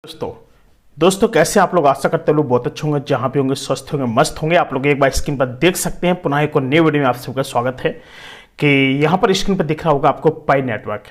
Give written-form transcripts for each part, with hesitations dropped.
दोस्तों कैसे आप लोग, आशा करते हैं लोग बहुत अच्छे होंगे, जहां पे होंगे स्वस्थ होंगे, मस्त होंगे। आप लोग एक बार स्क्रीन पर देख सकते हैं। पुनः एक और नई वीडियो में आप सबका स्वागत है कि यहाँ पर स्क्रीन पर दिख रहा होगा आपको पाई नेटवर्क,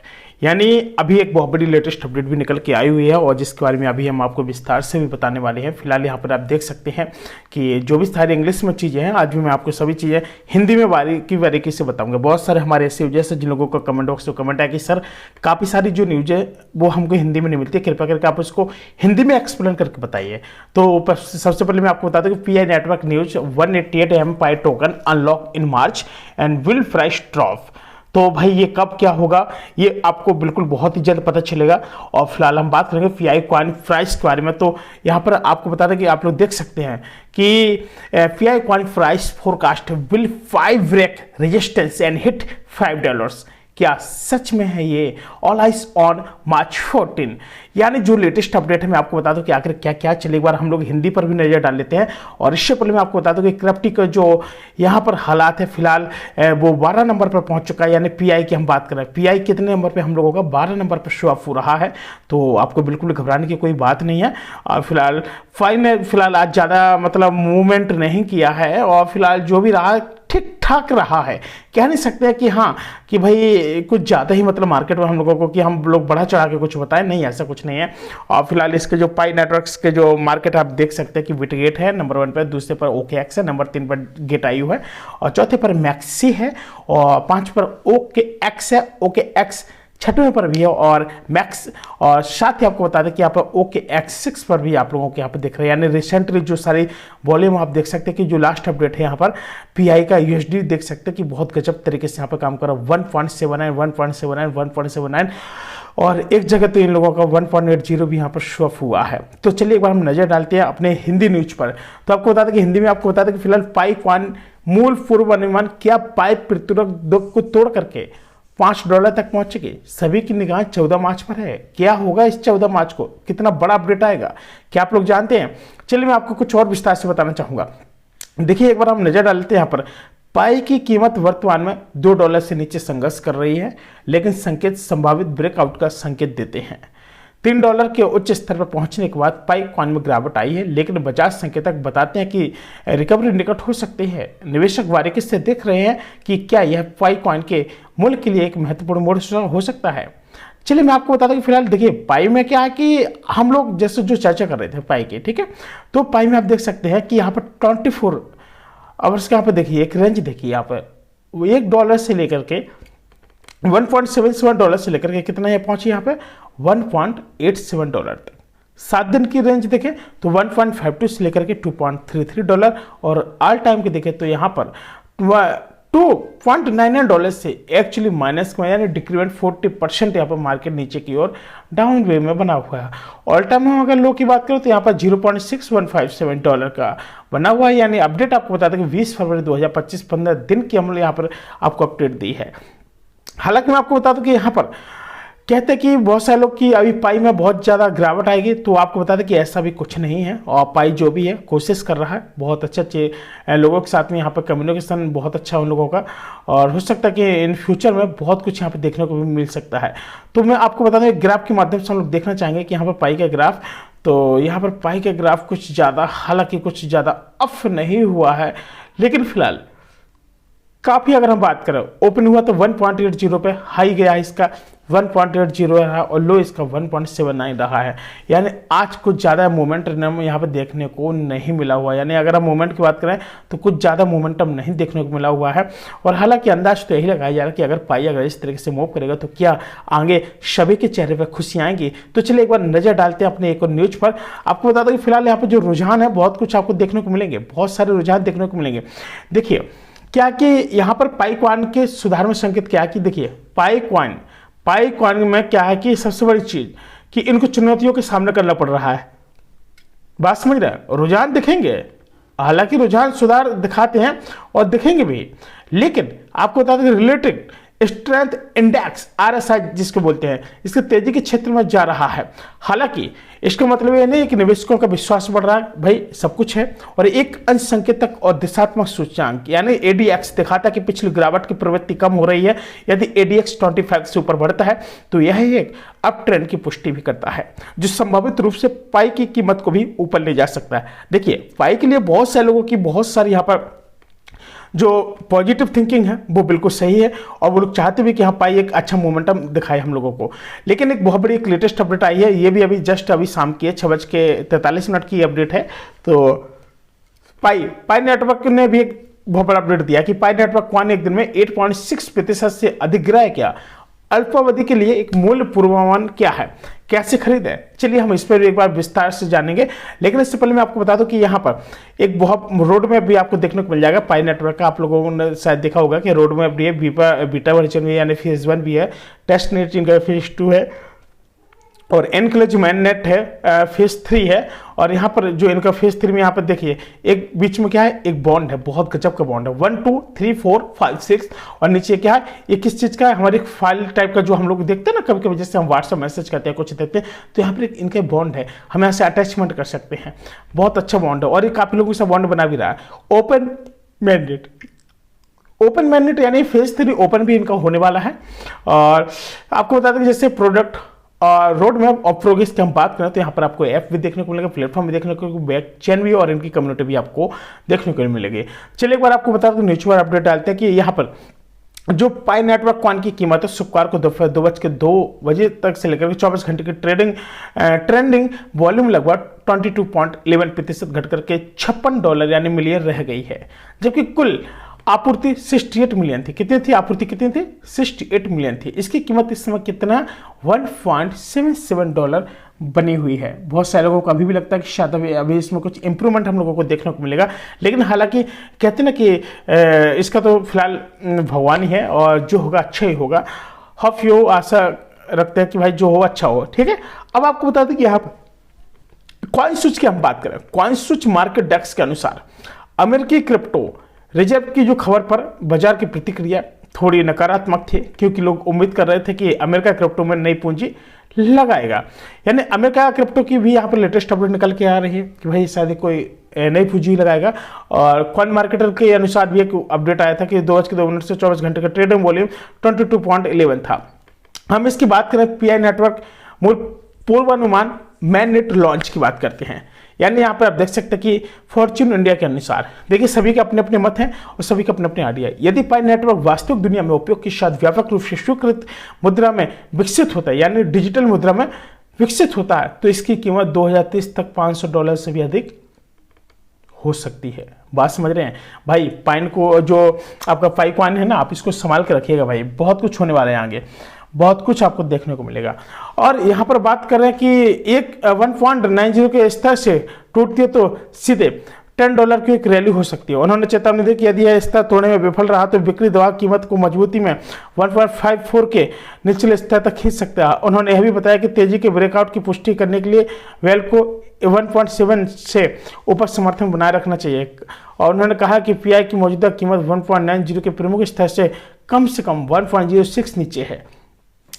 यानी अभी एक बहुत बड़ी लेटेस्ट अपडेट भी निकल के आई हुई है और जिसके बारे में अभी हम आपको विस्तार से भी बताने वाले हैं। फिलहाल यहाँ पर आप देख सकते हैं कि जो भी सारी इंग्लिश में चीज़ें हैं, आज भी मैं आपको सभी चीज़ें हिंदी में बारीकी से बताऊंगा। बहुत सारे हमारे ऐसे यूजर्स हैं जिन लोगों का कमेंट बॉक्स में कमेंट है कि सर काफ़ी सारी जो न्यूज़ है वो हमको हिंदी में नहीं मिलती, कृपया करके आप उसको हिंदी में एक्सप्लेन करके बताइए। तो सबसे पहले मैं आपको बता दूं कि PI network news 188 M pi token unlock in March and will price drop. तो भाई ये कब क्या होगा ये आपको बिल्कुल बहुत ही जल्द पता चलेगा। और फिलहाल हम बात करेंगे पीआई कॉइन प्राइस के बारे में। तो यहाँ पर आपको बता दें कि आप लोग देख सकते हैं कि PI coin price forecast will 5 break resistance and hit $5। क्या सच में है ये? ऑल आइज ऑन मार्च 14, यानी जो लेटेस्ट अपडेट है मैं आपको बता दूं कि आखिर क्या क्या चले। एक बार हम लोग हिंदी पर भी नजर डाल लेते हैं। और इससे पहले मैं आपको बता दूं कि क्रिप्टो का जो यहाँ पर हालात है फिलहाल वो 12 नंबर पर पहुंच चुका है। यानी पीआई की हम बात कर रहे हैं, पीआई कितने नंबर पे हम लोगों का 12 नंबर पर शो ऑफ हो रहा है। तो आपको बिल्कुल घबराने की कोई बात नहीं है। और फिलहाल आज ज़्यादा मतलब मूवमेंट नहीं किया है और फिलहाल जो भी रहा ठीक ठाक रहा है। कह नहीं सकते हैं कि हाँ कि भाई कुछ ज़्यादा ही मतलब मार्केट में हम लोगों को कि हम लोग बढ़ा चढ़ा के कुछ बताएं, नहीं ऐसा कुछ नहीं है। और फिलहाल इसके जो पाई नेटवर्क्स के जो मार्केट आप देख सकते हैं कि बिटगेट है नंबर 1 पर, दूसरे पर OKX है, नंबर 3 पर गेट.io है और चौथे पर मैक्सी है और 5 पर OKX है, OKX 6वें पर भी है और मैक्स। और साथ ही आपको बता दें कि यहाँ पर OKX6 पर भी आप लोगों को यहाँ पर दिख रहे हैं। यानी रिसेंटली जो सारी वॉल्यूम आप देख सकते हैं कि जो लास्ट अपडेट है यहाँ पर पीआई का USD देख सकते हैं कि बहुत गजब तरीके से यहाँ पर काम कर रहा है। 1.79 1.79 1.79 और एक जगह तो इन लोगों का 1.80 भी यहाँ पर शो ऑफ हुआ है। तो चलिए एक बार हम नजर डालते हैं अपने हिंदी न्यूज पर। तो आपको बता दें कि हिंदी में आपको बता दें कि फिलहाल पाई कॉइन मूल पूर्वानुमान क्या पाई प्रतिरोध को तोड़ करके $5 तक पहुंचेगी। सभी की निगाह 14 मार्च पर है। क्या होगा इस 14 मार्च को, कितना बड़ा अपडेट आएगा, क्या आप लोग जानते हैं? चलिए मैं आपको कुछ और विस्तार से बताना चाहूंगा। देखिए एक बार हम नजर डालते हैं यहाँ पर पाई की कीमत वर्तमान में $2 से नीचे संघर्ष कर रही है, लेकिन संकेत संभावित ब्रेकआउट का संकेत देते हैं। $3 के उच्च स्तर पर पहुंचने के बाद पाई कॉइन में गिरावट आई है, लेकिन बजाज संकेतक बताते हैं कि रिकवरी निकट हो सकती है। निवेशक बारीकी से देख रहे हैं कि क्या यह पाई कॉइन के मूल्य के लिए एक महत्वपूर्ण मोड़ हो सकता है। चलिए मैं आपको बता दूं कि फिलहाल देखिए पाई में क्या है कि हम लोग जैसे जो चर्चा कर रहे थे पाई की, ठीक है, तो पाई में आप देख सकते हैं कि यहाँ पर 24 आवर्स के यहाँ पर देखिए एक रेंज देखिए, यहाँ पर $1 से लेकर के $1.77 से लेकर के कितना ये पहुंची यहाँ पे $1.87 तक। 7 दिन की रेंज देखें तो 1.52 से लेकर के $2.33 और ऑल टाइम के देखें तो यहाँ पर $2.99 से एक्चुअली माइनस में, यानी डिक्रीमेंट 40% यहाँ पर मार्केट नीचे की ओर डाउन वे में बना हुआ है। ऑल टाइम में अगर लो की बात करो तो यहाँ पर $0.6157 का बना हुआ है। यानी अपडेट आपको बता दें कि 20 फरवरी 2025 15 दिन की हमने यहाँ पर आपको अपडेट दी है। हालांकि मैं आपको बता दूं कि यहाँ पर कहते हैं कि बहुत सारे लोग की अभी पाई में बहुत ज़्यादा गिरावट आएगी, तो आपको बता दें कि ऐसा भी कुछ नहीं है। और पाई जो भी है कोशिश कर रहा है, बहुत अच्छे लोगों के साथ में यहाँ पर कम्युनिकेशन बहुत अच्छा उन लोगों का, और हो सकता है कि इन फ्यूचर में बहुत कुछ यहाँ पर देखने को भी मिल सकता है। तो मैं आपको बता दूँ ग्राफ के माध्यम से हम लोग देखना चाहेंगे कि यहाँ पर पाई का ग्राफ, तो यहाँ पर पाई का ग्राफ कुछ ज़्यादा, हालांकि कुछ ज़्यादा अप नहीं हुआ है, लेकिन फिलहाल काफ़ी अगर हम बात करें ओपन हुआ तो 1.80 पे हाई गया है इसका 1.80 रहा और लो इसका 1.79 रहा है। यानी आज कुछ ज़्यादा मोमेंटम यहाँ पे देखने को नहीं मिला हुआ है। यानी अगर हम मोमेंट की बात करें तो कुछ ज़्यादा मोमेंटम नहीं देखने को मिला हुआ है। और हालांकि अंदाज तो यही लगाया जा रहा है कि अगर पाई अगर इस तरीके से मूव करेगा तो क्या आगे सभी के चेहरे पर खुशी आएंगी। तो चलिए एक बार नजर डालते हैं अपने एक और न्यूज पर। आपको बता दें कि फिलहाल यहाँ पर जो रुझान है बहुत कुछ आपको देखने को मिलेंगे, बहुत सारे रुझान देखने को मिलेंगे। देखिए क्या कि यहाँ पर पाई कॉइन के सुधार में संकेत क्या है कि देखिए पाई कॉइन में क्या है कि सबसे बड़ी चीज कि इनको चुनौतियों के सामना करना पड़ रहा है। बात समझ रहे हैं? रुझान दिखेंगे, हालांकि रुझान सुधार दिखाते हैं और दिखेंगे भी, लेकिन आपको बता दें रिलेटेड स्ट्रेंथ इंडेक्स RSI जिसको बोलते हैं, इसके तेजी के क्षेत्र में जा रहा है। हालांकि इसका मतलब ये नहीं है कि निवेशकों का विश्वास बढ़ रहा है, भाई सब कुछ है। और एक अंश संकेतक और दिशात्मक सूचकांक यानी ADX दिखाता है कि पिछली गिरावट की प्रवृत्ति कम हो रही है। यदि ADX 25 से ऊपर बढ़ता है तो यह एक अप ट्रेंड की पुष्टि भी करता है, जो संभावित रूप से पाई की कीमत को भी ऊपर ले जा सकता है। देखिए, पाई के लिए बहुत से लोगों की बहुत सारी यहाँ पर जो पॉजिटिव थिंकिंग है वो बिल्कुल सही है, और वो लोग चाहते भी कि हाँ पाई एक अच्छा मोमेंटम दिखाए हम लोगों को। लेकिन एक बहुत बड़ी एक लेटेस्ट अपडेट आई है, ये भी अभी जस्ट अभी शाम की है, 6:43 की अपडेट है। तो पाई नेटवर्क ने भी एक बहुत बड़ा अपडेट दिया कि पाई नेटवर्क क्वान एक दिन में 8.6% से अधिक गिरा है। क्या अल्पावधि के लिए एक मूल्य पूर्वानुमान क्या है, कैसे खरीदें, चलिए हम इस पर एक बार विस्तार से जानेंगे। लेकिन इससे पहले मैं आपको बता दूं कि यहाँ पर एक बहुत रोड मैप भी आपको देखने को मिल जाएगा पाई नेटवर्क का। आप लोगों ने शायद देखा होगा कि रोड मैप भी है, बीटा वर्जन भी है, यानी फेज 1 भी है, टेस्ट नेट इनका फेज 2 है, और एनक्लेज मैन नेट है फेज 3 है। और यहाँ पर जो इनका फेज 3 में यहाँ पर देखिए एक बीच में क्या है, एक बॉन्ड है, बहुत गजब का बॉन्ड है, 1 2 3 4 5 6। और नीचे क्या है, ये किस चीज़ का है, हमारे फाइल टाइप का जो हम लोग देखते हैं ना कभी कभी, जैसे हम व्हाट्सएप मैसेज करते हैं कुछ देते हैं, तो यहाँ पर एक इनका बॉन्ड है, हम यहाँ से अटैचमेंट कर सकते हैं। बहुत अच्छा बॉन्ड है, और ये काफ़ी लोगों से बॉन्ड बना भी रहा है। ओपन मैंडेट यानी फेज 3 ओपन भी इनका होने वाला है। और आपको बता दें कि जैसे प्रोडक्ट और रोड मैप और प्रोग्रेस की हम बात करें तो यहाँ पर आपको ऐप भी देखने को मिलेगा, प्लेटफॉर्म भी देखने को, बैक चेन भी, और इनकी कम्युनिटी भी आपको देखने को मिलेगी। चलिए एक बार आपको बता दूं, न्यूज़ अपडेट डालते हैं कि यहाँ पर जो पाई नेटवर्क क्वान की कीमत है शुक्रवार को दोपहर 2 तक से लेकर 24 घंटे की ट्रेंडिंग वॉल्यूम लगभग 22.11% घट करके $56 यानी मिलियन रह गई है। जबकि कुल आपूर्ति 68 मिलियन थी। कितनी थी आपूर्ति, कितनी थी, 68 मिलियन थी। इसकी कीमत इस समय कितना, $1.77 बनी हुई है। बहुत सारे लोगों को अभी भी लगता है कि शायद अभी इसमें कुछ इंप्रूवमेंट हम लोगों को देखने को मिलेगा। लेकिन हालांकि कहते ना कि इसका तो फिलहाल भगवान ही है, और जो होगा अच्छा ही होगा। होप यू, आशा रखते हैं कि भाई जो हो अच्छा हो, ठीक है। अब आपको बता दें कि यहाँ पर कॉइन स्विच की हम बात करें, कॉइन स्विच मार्केट डेस्क के अनुसार अमेरिकी क्रिप्टो रिजर्व की जो खबर पर बाजार की प्रतिक्रिया थोड़ी नकारात्मक थी, क्योंकि लोग उम्मीद कर रहे थे कि अमेरिका क्रिप्टो में नई पूंजी लगाएगा। यानी अमेरिका क्रिप्टो की भी यहाँ पर लेटेस्ट अपडेट निकल के आ रही है कि भाई शायद कोई नई पूंजी लगाएगा। और कॉइन मार्केटर के अनुसार भी एक अपडेट आया था कि 2:02 से 24 घंटे का ट्रेडिंग वॉल्यूम 22.11 था। हम इसकी बात करें पीआई नेटवर्क मूल पूर्वानुमान मैन नेट लॉन्च की बात करते हैं। यानी यहाँ पर आप देख सकते हैं कि फॉर्च्यून इंडिया के अनुसार, देखिए सभी के अपने अपने मत हैं और सभी के अपने अपने आइडिया। यदि पाई नेटवर्क वास्तविक दुनिया में उपयोग के साथ व्यापक रूप से स्वीकृत मुद्रा में विकसित होता है, यानी डिजिटल मुद्रा में विकसित होता है, तो इसकी कीमत 2030 तक $500 से भी अधिक हो सकती है। बात समझ रहे हैं भाई। पाइन को जो आपका पाई कॉइन है ना, आप इसको संभाल के रखिएगा भाई, बहुत कुछ होने वाला है आगे, बहुत कुछ आपको देखने को मिलेगा। और यहाँ पर बात कर रहे हैं कि एक 1.90 के स्तर से टूटती है तो सीधे $10 की एक रैली हो सकती है। उन्होंने चेतावनी दी कि यदि यह स्तर तोड़ने में विफल रहा तो बिक्री दवा कीमत को मजबूती में 1.54 के निचले स्तर तक खींच सकता है। उन्होंने यह भी बताया कि तेजी के ब्रेकआउट की पुष्टि करने के लिए वेल को 1.7 से ऊपर समर्थन बनाए रखना चाहिए। और उन्होंने कहा कि पीआई की मौजूदा कीमत 1.90 के प्रमुख स्तर से कम 1.06 नीचे है।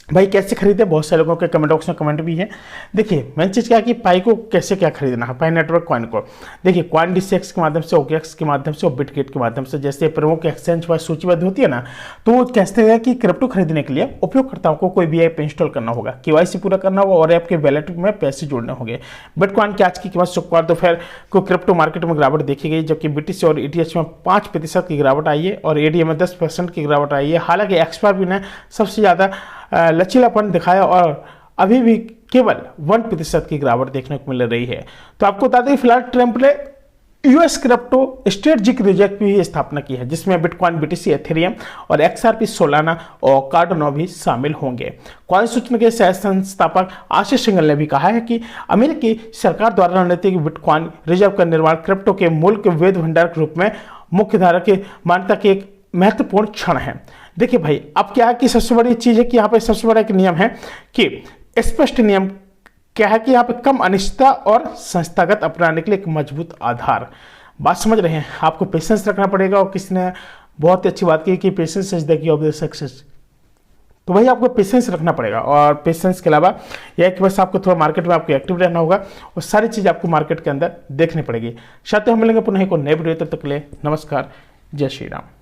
भाई कैसे खरीदे, बहुत सारे लोगों के कमेंट बॉक्स में कमेंट भी है। देखिए मेन चीज़ क्या है कि पाई को कैसे क्या खरीदना है, पाई नेटवर्क कॉइन को। देखिए कॉइन डिसेक्स के माध्यम से, OKX के माध्यम से और बिटगेट के माध्यम से, जैसे प्रमुख एक्सचेंज पर सूचीबद्ध होती है ना, तो वो कहते हैं कि क्रिप्टो खरीदने के लिए उपयोगकर्ताओं को कोई भी ऐप इंस्टॉल करना होगा, KYC पूरा करना होगा और ऐप के वैलेट में पैसे जोड़ने होंगे। बिटकॉइन की आज की कीमत शुक्रवार दोपहर को क्रिप्टो मार्केट में गिरावट देखी गई, जबकि BTC और ETH में 5% की गिरावट आई है और ADA में 10% की गिरावट आई है। हालांकि XRP ने सबसे ज़्यादा लचीलापन दिखाया और अभी भी केवल 1% की गिरावट देखने को मिल रही है। तो आपको बता दें फिलहाल ट्रंप ने US क्रिप्टो स्ट्रेटेजिक रिजर्व की स्थापना की है, जिसमें बिटकॉइन, BTC, एथेरियम और XRP, सोलाना और कार्डानो भी शामिल होंगे। कॉइन स्विच के सह संस्थापक आशीष सिंघल ने भी कहा है कि अमेरिकी सरकार द्वारा रणनीतिक बिटकॉइन रिजर्व का निर्माण क्रिप्टो के मूल के वेद भंडार के रूप में मुख्यधारा की मान्यता के एक महत्वपूर्ण क्षण है। देखिए भाई अब क्या है कि सबसे बड़ी चीज है कि यहाँ पे सबसे बड़ा एक नियम है कि स्पष्ट नियम क्या है कि यहाँ पे कम अनिश्चितता और संस्थागत अपनाने के लिए एक मजबूत आधार। बात समझ रहे हैं, आपको पेशेंस रखना पड़ेगा। और किसी ने बहुत ही अच्छी बात की कि patience is the key of the success. तो वही आपको पेशेंस रखना पड़ेगा। और पेशेंस के अलावा यह है कि बस आपको थोड़ा मार्केट में आपको एक्टिव रहना होगा और सारी चीज़ आपको मार्केट के अंदर देखनी पड़ेगी। साथ ही हम मिलेंगे पुनः एक नए वीडियो, तब तक के लिए नमस्कार, जय श्री राम।